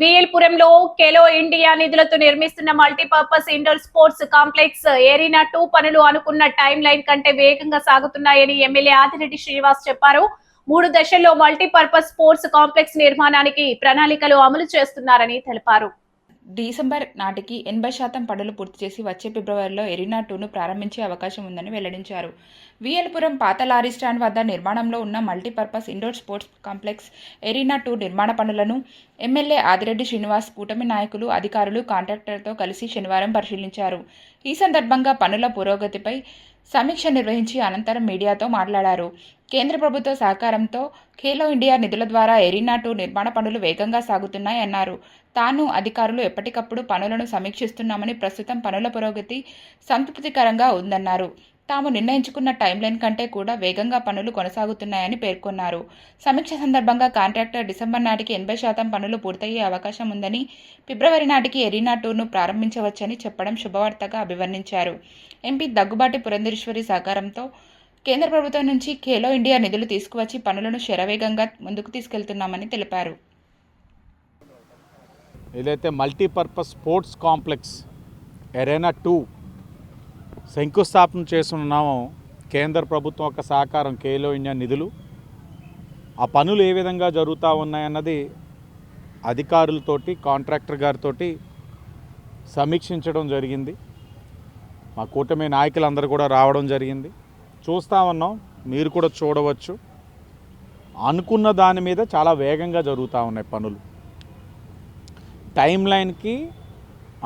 వీఎల్పురంలో Khelo India నిధులతో నిర్మిస్తున్న multipurpose indoor sports complex arena 2 పనులు అనుకున్న టైం లైన్ కంటే వేగంగా సాగుతున్నాయని ఎమ్మెల్యే ఆదిరెడ్డి శ్రీనివాస్ చెప్పారు. 3 దశల్లో మల్టీపర్పస్ స్పోర్ట్స్ కాంప్లెక్స్ నిర్మాణానికి ప్రణాళికలు అమలు చేస్తున్నారని తెలిపారు. డిసెంబర్ నాటికి 80% పనులు పూర్తి చేసి వచ్చే ఫిబ్రవరిలో ఎరీనా 2ను ప్రారంభించే అవకాశం ఉందని వెల్లడించారు. వీఎల్పురం పాత లారీ స్టాండ్ వద్ద నిర్మాణంలో ఉన్న multipurpose indoor sports complex arena 2 నిర్మాణ పనులను ఎమ్మెల్యే ఆదిరెడ్డి శ్రీనివాస్, కూటమి నాయకులు, అధికారులు, కాంట్రాక్టర్తో కలిసి శనివారం పరిశీలించారు. ఈ సందర్భంగా పనుల పురోగతిపై సమీక్ష నిర్వహించి అనంతరం మీడియాతో మాట్లాడారు. కేంద్ర ప్రభుత్వ సహకారంతో ఖేలో ఇండియా నిధుల ద్వారా ఎరీనా 2 నిర్మాణ పనులు వేగంగా సాగుతున్నాయన్నారు. తాను, అధికారులు ఎప్పటికప్పుడు పనులను సమీక్షిస్తున్నామని, ప్రస్తుతం పనుల పురోగతి సంతృప్తికరంగా ఉందన్నారు. తాము నిర్ణయించుకున్న టైంలైన్ కంటే కూడా వేగంగా పనులు కొనసాగుతున్నాయని పేర్కొన్నారు. సమీక్ష సందర్భంగా కాంట్రాక్టర్ డిసెంబర్ నాటికి 80% పనులు పూర్తయ్యే అవకాశం ఉందని, ఫిబ్రవరి నాటికి ఎరీనా 2ను ప్రారంభించవచ్చని చెప్పడం శుభవార్తగా అభివర్ణించారు. ఎంపీ దగ్గుబాటి పురంధేశ్వరి సహకారంతో కేంద్ర ప్రభుత్వం నుంచి ఖేలో ఇండియా నిధులు తీసుకువచ్చి పనులను శరవేగంగా ముందుకు తీసుకెళ్తున్నామని తెలిపారు. ఏదైతే మల్టీపర్పస్ స్పోర్ట్స్ కాంప్లెక్స్ ఎరీనా 2 శంకుస్థాపన చేస్తున్నామో కేంద్ర ప్రభుత్వం యొక్క సహకారం ఖేలో ఇండియా నిధులు, ఆ పనులు ఏ విధంగా జరుగుతూ ఉన్నాయన్నది అధికారులతోటి, కాంట్రాక్టర్ గారితో సమీక్షించడం జరిగింది. మా కూటమి నాయకులందరూ కూడా రావడం జరిగింది. చూస్తూ ఉన్నాం, మీరు కూడా చూడవచ్చు. అనుకున్న దాని మీద చాలా వేగంగా జరుగుతూ ఉన్నాయి పనులు. టైం లైన్కి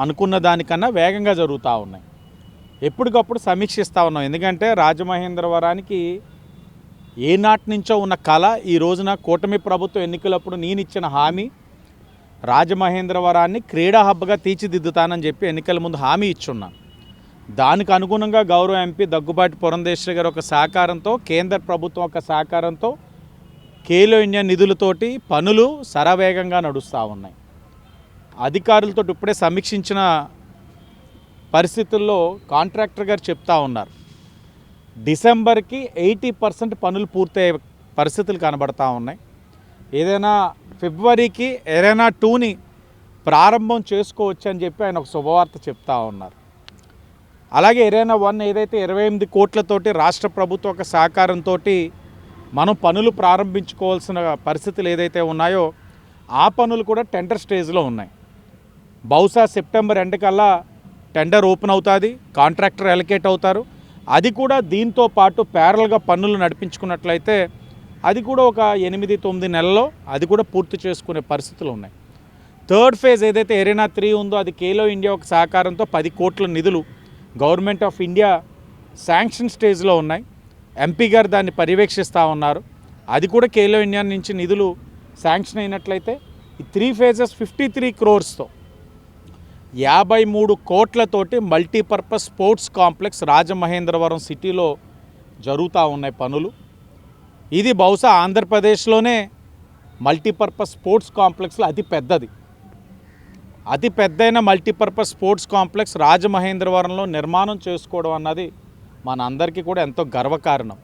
అనుకున్న దానికన్నా వేగంగా జరుగుతూ ఉన్నాయి. ఎప్పటికప్పుడు సమీక్షిస్తూ ఉన్నాం. ఎందుకంటే రాజమహేంద్రవరానికి ఏనాటి నుంచో ఉన్న కళ ఈ రోజున కూటమి ప్రభుత్వం ఎన్నికలప్పుడు నేను ఇచ్చిన హామీ, రాజమహేంద్రవరాన్ని క్రీడా హబ్గా తీర్చిదిద్దుతానని చెప్పి ఎన్నికల ముందు హామీ ఇచ్చున్నాను. దానికి అనుగుణంగా గౌరవ ఎంపీ దగ్గుబాటి పురంధేశ్వరి గారు ఒక సహకారంతో, కేంద్ర ప్రభుత్వం ఒక సహకారంతో ఖేలో ఇండియా నిధులతోటి పనులు శరవేగంగా నడుస్తూ ఉన్నాయి. అధికారులతో ఇప్పుడే సమీక్షించిన పరిస్థితుల్లో కాంట్రాక్టర్ గారు చెప్తా ఉన్నారు, డిసెంబర్కి 80% పనులు పూర్తయ్యే పరిస్థితులు కనబడతా ఉన్నాయి. ఏదైనా ఫిబ్రవరికి ఎరీనా 2ని ప్రారంభం చేసుకోవచ్చు అని చెప్పి ఆయన ఒక శుభవార్త చెప్తా ఉన్నారు. అలాగే ఎరీనా 1 ఏదైతే 28 కోట్లతోటి రాష్ట్ర ప్రభుత్వ ఒక సహకారంతో మనం పనులు ప్రారంభించుకోవాల్సిన పరిస్థితులు ఏదైతే ఉన్నాయో ఆ పనులు కూడా టెండర్ స్టేజ్లో ఉన్నాయి. బహుశా సెప్టెంబర్ ఎండ్ కల్లా టెండర్ ఓపెన్ అవుతుంది, కాంట్రాక్టర్ అలొకేట్ అవుతారు. అది కూడా దీంతో పాటు ప్యారల్గా పనులు నడిపించుకున్నట్లయితే అది కూడా ఒక 8-9 నెలల్లో అది కూడా పూర్తి చేసుకునే పరిస్థితులు ఉన్నాయి. థర్డ్ ఫేజ్ ఏదైతే ఎరీనా 3 ఉందో అది ఖేలో ఇండియా ఒక సహకారంతో 10 కోట్ల నిధులు గవర్నమెంట్ ఆఫ్ ఇండియా శాంక్షన్ స్టేజ్లో ఉన్నాయి. ఎంపీ గారు దాన్ని పర్యవేక్షిస్తూ ఉన్నారు. అది కూడా ఖేలో ఇండియా నుంచి నిధులు శాంక్షన్ అయినట్లయితే ఈ 3 ఫేజెస్ 53 crores-తో 53 కోట్లతోటి మల్టీపర్పస్ స్పోర్ట్స్ కాంప్లెక్స్ రాజమహేంద్రవరం సిటీలో జరుగుతూ ఉన్నాయి పనులు. ఇది బహుశా ఆంధ్రప్రదేశ్లోనే మల్టీపర్పస్ స్పోర్ట్స్ కాంప్లెక్స్లో అతి పెద్దైన మల్టీపర్పస్ స్పోర్ట్స్ కాంప్లెక్స్ రాజమహేంద్రవరంలో నిర్మాణం చేసుకోవడం అన్నది మనందరికీ కూడా ఎంతో గర్వకారణం.